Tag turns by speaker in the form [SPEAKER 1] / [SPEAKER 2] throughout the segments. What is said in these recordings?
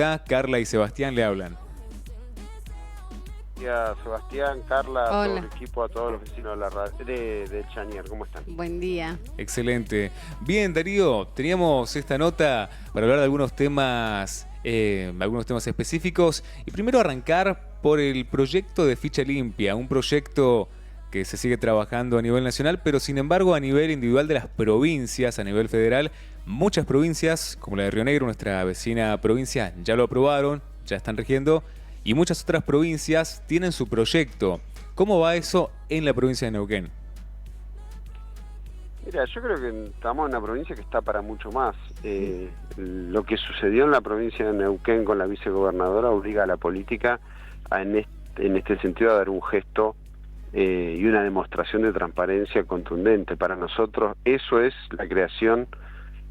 [SPEAKER 1] está? Carla y Sebastián le hablan.
[SPEAKER 2] Sebastián, Carla, a todo
[SPEAKER 3] Hola.
[SPEAKER 2] el equipo, a todos los vecinos de Chanier, ¿cómo están?
[SPEAKER 3] Buen día.
[SPEAKER 1] Excelente. Bien, Darío, teníamos esta nota para hablar de algunos temas específicos. Y primero arrancar por el proyecto de Ficha Limpia, un proyecto que se sigue trabajando a nivel nacional, pero sin embargo a nivel individual de las provincias, a nivel federal, muchas provincias, como la de Río Negro, nuestra vecina provincia, ya lo aprobaron, ya están rigiendo, y muchas otras provincias tienen su proyecto. ¿Cómo va eso en la provincia de Neuquén?
[SPEAKER 2] Mira, yo creo que estamos en una provincia que está para mucho más. Lo que sucedió en la provincia de Neuquén con la vicegobernadora obliga a la política en este sentido a dar un gesto y una demostración de transparencia contundente. Para nosotros eso es la creación.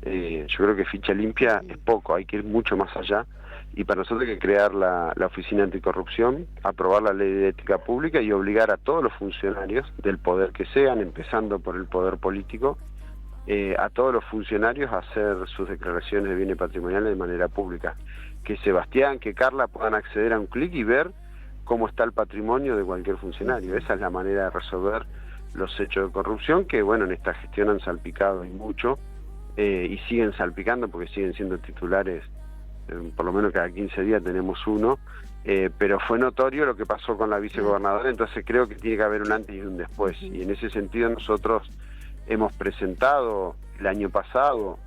[SPEAKER 2] Yo creo que Ficha Limpia es poco, hay que ir mucho más allá. Y para nosotros hay que crear la Oficina Anticorrupción, aprobar la Ley de Ética Pública y obligar a todos los funcionarios del poder que sean, empezando por el poder político, a todos los funcionarios a hacer sus declaraciones de bienes patrimoniales de manera pública. Que Sebastián, que Carla puedan acceder a un clic y ver cómo está el patrimonio de cualquier funcionario. Esa es la manera de resolver los hechos de corrupción que, bueno, en esta gestión han salpicado y mucho, y siguen salpicando porque siguen siendo titulares. Por lo menos cada 15 días tenemos uno, pero fue notorio lo que pasó con la vicegobernadora, entonces creo que tiene que haber un antes y un después, y en ese sentido nosotros hemos presentado el año pasado,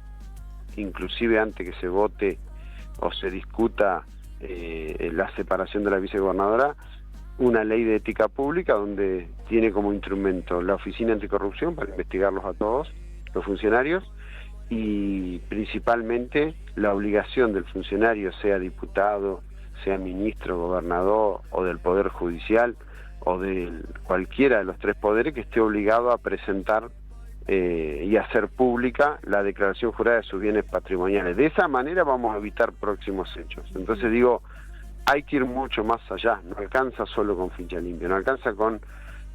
[SPEAKER 2] inclusive antes que se vote o se discuta la separación de la vicegobernadora, una ley de ética pública donde tiene como instrumento la Oficina Anticorrupción para investigarlos a todos los funcionarios, y principalmente la obligación del funcionario, sea diputado, sea ministro, gobernador o del Poder Judicial o de cualquiera de los tres poderes, que esté obligado a presentar y hacer pública la declaración jurada de sus bienes patrimoniales. De esa manera vamos a evitar próximos hechos. Entonces digo, hay que ir mucho más allá, no alcanza solo con Ficha Limpia, no alcanza con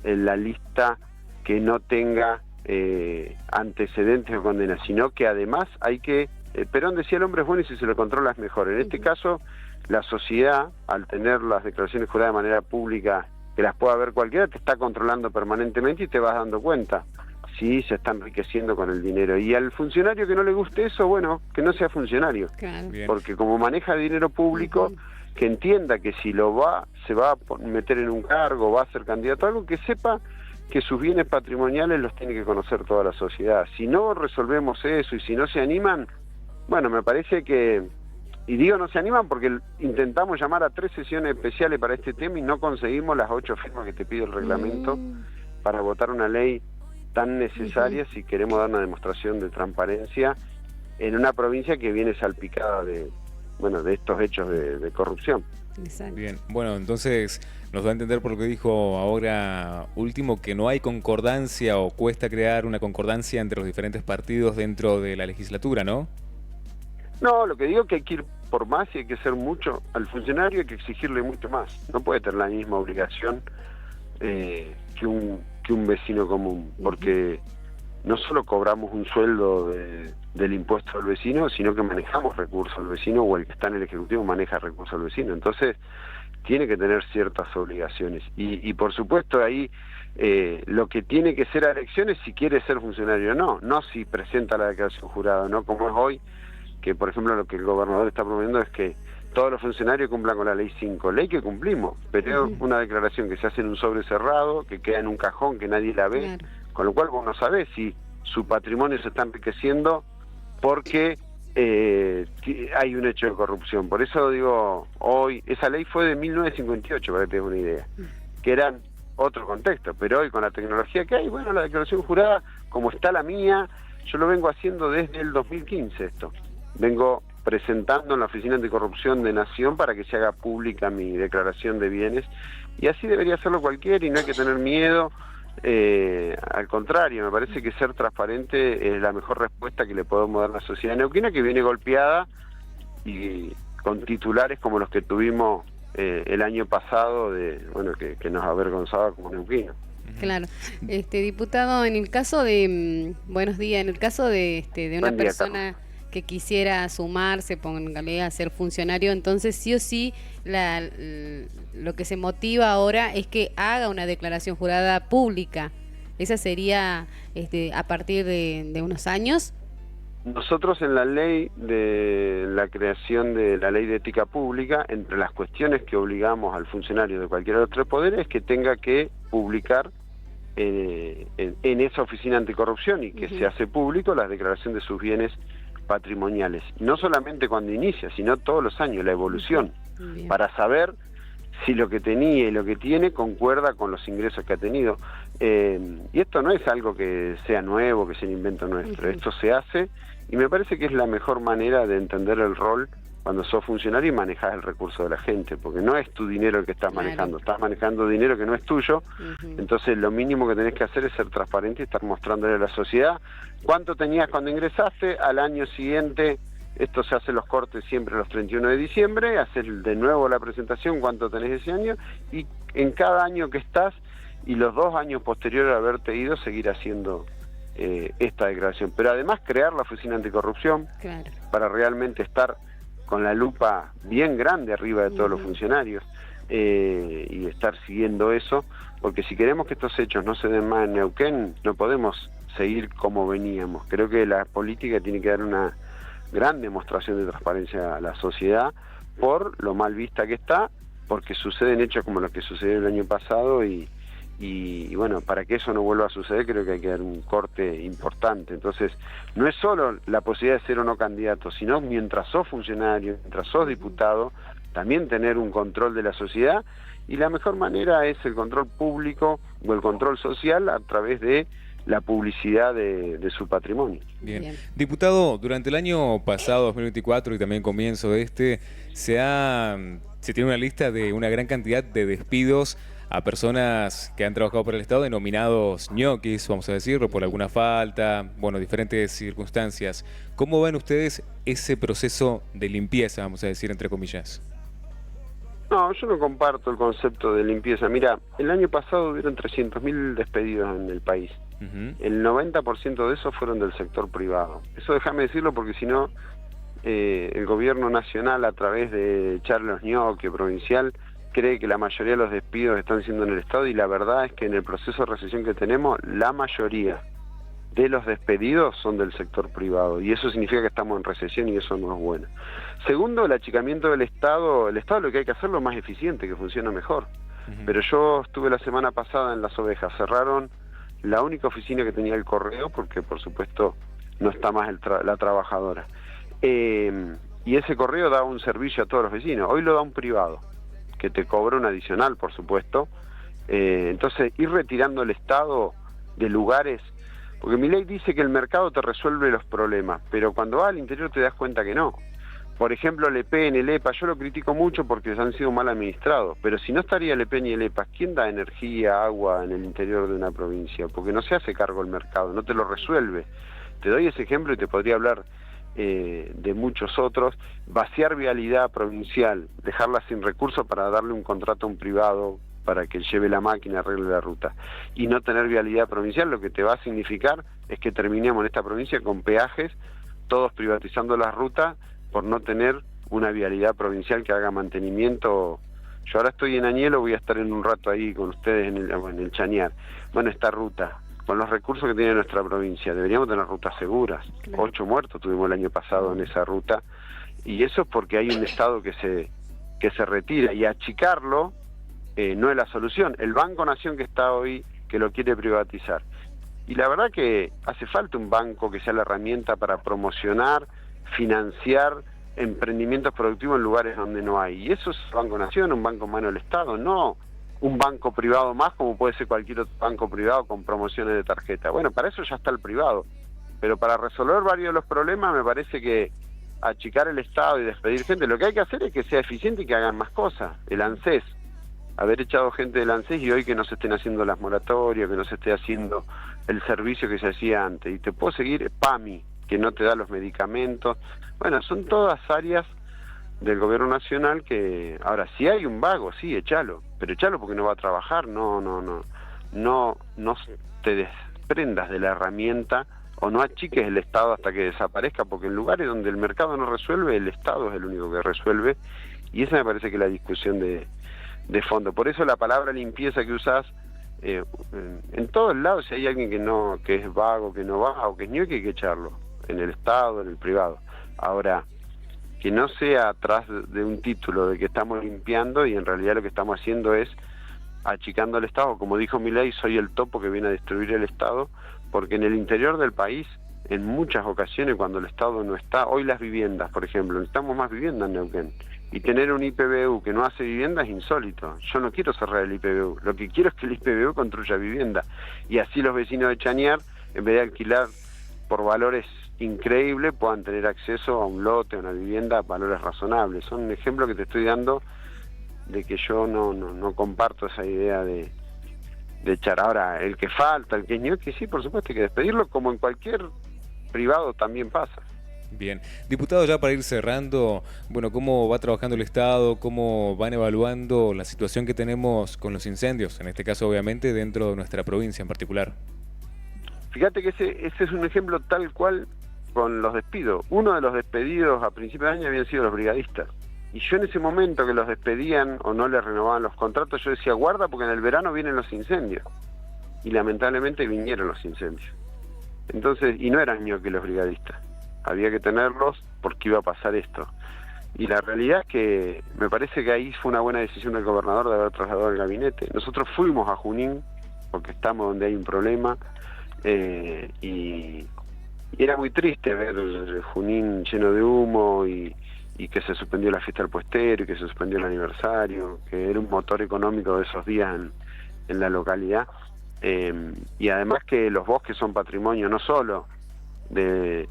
[SPEAKER 2] la lista que no tenga antecedentes o condenas, sino que además hay que, Perón decía el hombre es bueno y si se lo controla es mejor. En este caso, la sociedad, al tener las declaraciones juradas de manera pública, que las pueda ver cualquiera, te está controlando permanentemente y te vas dando cuenta si se está enriqueciendo con el dinero. Y al funcionario que no le guste eso, bueno, que no sea funcionario.
[SPEAKER 3] Claro.
[SPEAKER 2] Porque como maneja dinero público, que entienda que si se va a meter en un cargo, va a ser candidato a algo, que sepa que sus bienes patrimoniales los tiene que conocer toda la sociedad. Si no resolvemos eso y si no se animan, bueno, me parece que, y digo no se animan porque intentamos llamar a 3 sesiones especiales para este tema y no conseguimos las 8 firmas que te pide el reglamento para votar una ley tan necesaria si queremos dar una demostración de transparencia en una provincia que viene salpicada de estos hechos de corrupción.
[SPEAKER 3] Exacto.
[SPEAKER 1] Bien, bueno, entonces nos da a entender por lo que dijo ahora último que no hay concordancia o cuesta crear una concordancia entre los diferentes partidos dentro de la legislatura, ¿no?
[SPEAKER 2] No, lo que digo es que hay que ir por más y hay que hacer mucho. Al funcionario hay que exigirle mucho más. No puede tener la misma obligación que un vecino común, porque no solo cobramos un sueldo del impuesto al vecino, sino que manejamos recursos al vecino, o el que está en el Ejecutivo maneja recursos al vecino. Entonces, tiene que tener ciertas obligaciones. Y por supuesto, ahí lo que tiene que ser a elecciones si quiere ser funcionario o no si presenta la declaración jurada, no como es hoy, que por ejemplo lo que el gobernador está promoviendo es que todos los funcionarios cumplan con la ley 5, ley que cumplimos, pero es una declaración que se hace en un sobre cerrado, que queda en un cajón, que nadie la ve, claro. Con lo cual vos no sabés si su patrimonio se está enriqueciendo porque hay un hecho de corrupción. Por eso digo, hoy, esa ley fue de 1958, para que te des una idea, que eran otro contexto, pero hoy con la tecnología que hay, bueno, la declaración jurada, como está la mía, yo lo vengo haciendo desde el 2015 esto. Vengo presentando en la Oficina Anticorrupción de Nación para que se haga pública mi declaración de bienes, y así debería hacerlo cualquiera y no hay que tener miedo. Al contrario, me parece que ser transparente es la mejor respuesta que le podemos dar a la sociedad neuquina, que viene golpeada y con titulares como los que tuvimos el año pasado, que nos avergonzaba como neuquinos.
[SPEAKER 3] Claro. Diputado, en el caso de buenos días, en el caso de una persona que quisiera sumarse, póngale a ser funcionario, entonces sí o sí lo que se motiva ahora es que haga una declaración jurada pública. Esa sería a partir de unos años.
[SPEAKER 2] Nosotros en la ley de la creación de la ley de ética pública, entre las cuestiones que obligamos al funcionario de cualquier otro poder es que tenga que publicar en esa oficina anticorrupción y que se hace público la declaración de sus bienes patrimoniales. No solamente cuando inicia, sino todos los años, la evolución, para saber si lo que tenía y lo que tiene concuerda con los ingresos que ha tenido. Y esto no es algo que sea nuevo, que sea un invento nuestro, esto se hace y me parece que es la mejor manera de entender el rol cuando sos funcionario y manejás el recurso de la gente, porque no es tu dinero el que estás manejando, estás manejando dinero que no es tuyo, entonces lo mínimo que tenés que hacer es ser transparente y estar mostrándole a la sociedad cuánto tenías cuando ingresaste, al año siguiente, esto se hace los cortes siempre los 31 de diciembre, haces de nuevo la presentación, cuánto tenés ese año, y en cada año que estás, y los 2 años posteriores a haberte ido, seguir haciendo esta declaración. Pero además crear la oficina anticorrupción, para realmente estar con la lupa bien grande arriba de todos los funcionarios, y estar siguiendo eso, porque si queremos que estos hechos no se den más en Neuquén, no podemos seguir como veníamos. Creo que la política tiene que dar una gran demostración de transparencia a la sociedad por lo mal vista que está, porque suceden hechos como los que sucedió el año pasado y bueno, para que eso no vuelva a suceder creo que hay que dar un corte importante. Entonces, no es solo la posibilidad de ser o no candidato, sino mientras sos funcionario, mientras sos diputado, también tener un control de la sociedad, y la mejor manera es el control público o el control social a través de la publicidad de su patrimonio.
[SPEAKER 1] Bien. Diputado, durante el año pasado, 2024, y también comienzo de se tiene una lista de una gran cantidad de despidos a personas que han trabajado por el Estado, denominados ñoquis, vamos a decirlo, por alguna falta, bueno, diferentes circunstancias. ¿Cómo ven ustedes ese proceso de limpieza, vamos a decir, entre comillas?
[SPEAKER 2] No, yo no comparto el concepto de limpieza. Mira, el año pasado hubieron 300.000 despedidos en el país. El 90% de esos fueron del sector privado. Eso déjame decirlo porque si no, el gobierno nacional, a través de Charlos Ñoque provincial, cree que la mayoría de los despidos están siendo en el Estado, y la verdad es que en el proceso de recesión que tenemos, la mayoría de los despedidos son del sector privado, y eso significa que estamos en recesión y eso no es bueno. Segundo, el achicamiento del Estado. El Estado lo que hay que hacerlo es más eficiente, que funcione mejor. Pero yo estuve la semana pasada en Las Ovejas, cerraron la única oficina que tenía el correo, porque por supuesto no está más la trabajadora. Y ese correo daba un servicio a todos los vecinos, hoy lo da un privado, que te cobra un adicional, por supuesto. Entonces, ir retirando el Estado de lugares, porque mi ley dice que el mercado te resuelve los problemas, pero cuando vas al interior te das cuenta que no. Por ejemplo, el EPE, el EPA, yo lo critico mucho porque han sido mal administrados, pero si no estaría el EPE ni el EPA, ¿quién da energía, agua en el interior de una provincia? Porque no se hace cargo el mercado, no te lo resuelve. Te doy ese ejemplo y te podría hablar de muchos otros. Vaciar vialidad provincial, dejarla sin recursos para darle un contrato a un privado para que lleve la máquina, arregle la ruta, y no tener vialidad provincial, lo que te va a significar es que terminemos en esta provincia con peajes, todos privatizando las rutas por no tener una vialidad provincial que haga mantenimiento. Yo ahora estoy en Añelo, voy a estar en un rato ahí con ustedes en el Chañar. Bueno, esta ruta, con los recursos que tiene nuestra provincia, deberíamos tener rutas seguras. 8 muertos tuvimos el año pasado en esa ruta, y eso es porque hay un Estado que se retira, y achicarlo no es la solución. El Banco Nación que está hoy, que lo quiere privatizar, y la verdad que hace falta un banco que sea la herramienta para promocionar, financiar emprendimientos productivos en lugares donde no hay, y eso es Banco Nación, un banco en mano del Estado, no un banco privado más como puede ser cualquier otro banco privado con promociones de tarjeta. Bueno, para eso ya está el privado, pero para resolver varios de los problemas me parece que achicar el Estado y despedir gente, lo que hay que hacer es que sea eficiente y que hagan más cosas. El ANSES, haber echado gente del ANSES y hoy que no se estén haciendo las moratorias, que no se esté haciendo el servicio que se hacía antes, y te puedo seguir, PAMI, que no te da los medicamentos. Bueno, son todas áreas del gobierno nacional que, ahora, si hay un vago, sí, échalo, pero échalo porque no va a trabajar, no te desprendas de la herramienta o no achiques el Estado hasta que desaparezca, porque en lugares donde el mercado no resuelve, el Estado es el único que resuelve, y esa me parece que es la discusión de fondo. Por eso la palabra limpieza que usás, en todos lados, si hay alguien que es vago, que no va, o que es ñoqui, hay que echarlo, en el Estado, en el privado. Ahora, que no sea atrás de un título de que estamos limpiando y en realidad lo que estamos haciendo es achicando al Estado. Como dijo Milei, soy el topo que viene a destruir el Estado, porque en el interior del país, en muchas ocasiones cuando el Estado no está, hoy las viviendas, por ejemplo, necesitamos más viviendas en Neuquén, y tener un IPBU que no hace vivienda es insólito. Yo no quiero cerrar el IPBU, lo que quiero es que el IPBU construya vivienda, y así los vecinos de Chañar, en vez de alquilar por valores increíbles, puedan tener acceso a un lote, a una vivienda a valores razonables. Son un ejemplo que te estoy dando de que yo no comparto esa idea de echar. Ahora, el que falta, el que es ñoqui, sí, por supuesto hay que despedirlo, como en cualquier privado también pasa.
[SPEAKER 1] Bien. Diputado, ya para ir cerrando, bueno, ¿cómo va trabajando el Estado? ¿Cómo van evaluando la situación que tenemos con los incendios? En este caso, obviamente, dentro de nuestra provincia en particular.
[SPEAKER 2] Fíjate que ese es un ejemplo tal cual con los despidos. Uno de los despedidos a principios de año habían sido los brigadistas. Y yo en ese momento que los despedían o no les renovaban los contratos, yo decía, guarda porque en el verano vienen los incendios. Y lamentablemente vinieron los incendios. Entonces, y no eran ñoqui los brigadistas. Había que tenerlos porque iba a pasar esto. Y la realidad es que me parece que ahí fue una buena decisión del gobernador de haber trasladado el gabinete. Nosotros fuimos a Junín porque estamos donde hay un problema, y era muy triste ver Junín lleno de humo y que se suspendió la fiesta del puestero y que se suspendió el aniversario, que era un motor económico de esos días en la localidad, y además que los bosques son patrimonio no solo de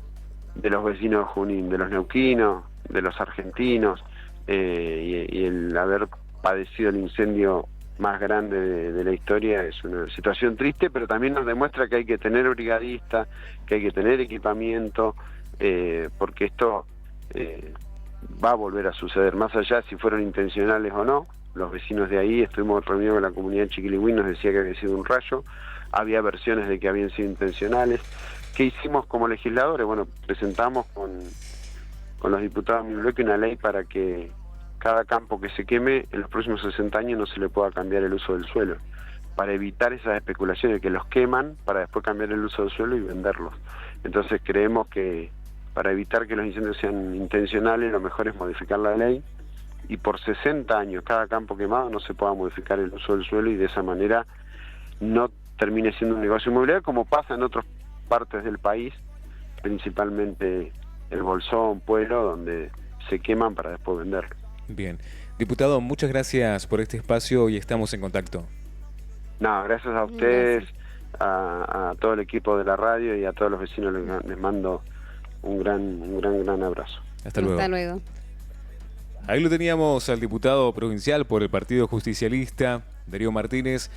[SPEAKER 2] los vecinos de Junín, de los neuquinos, de los argentinos, y el haber padecido el incendio más grande de la historia es una situación triste, pero también nos demuestra que hay que tener brigadistas, que hay que tener equipamiento, porque esto va a volver a suceder, más allá si fueron intencionales o no. Los vecinos de ahí, estuvimos reunidos con la comunidad de Chiquilihuín, nos decía que había sido un rayo, había versiones de que habían sido intencionales. ¿Qué hicimos como legisladores? Bueno, presentamos con los diputados de mi bloque una ley para que cada campo que se queme en los próximos 60 años no se le pueda cambiar el uso del suelo, para evitar esas especulaciones que los queman para después cambiar el uso del suelo y venderlos. Entonces creemos que para evitar que los incendios sean intencionales, lo mejor es modificar la ley y por 60 años cada campo quemado no se pueda modificar el uso del suelo y de esa manera no termine siendo un negocio inmobiliario como pasa en otras partes del país, principalmente el Bolsón, Pueblo, donde se queman para después venderlo.
[SPEAKER 1] Bien. Diputado, muchas gracias por este espacio y estamos en contacto.
[SPEAKER 2] No, gracias a ustedes, a todo el equipo de la radio y a todos los vecinos les mando un gran abrazo.
[SPEAKER 1] Hasta luego.
[SPEAKER 3] Hasta luego.
[SPEAKER 1] Ahí lo teníamos al diputado provincial por el Partido Justicialista, Darío Martínez.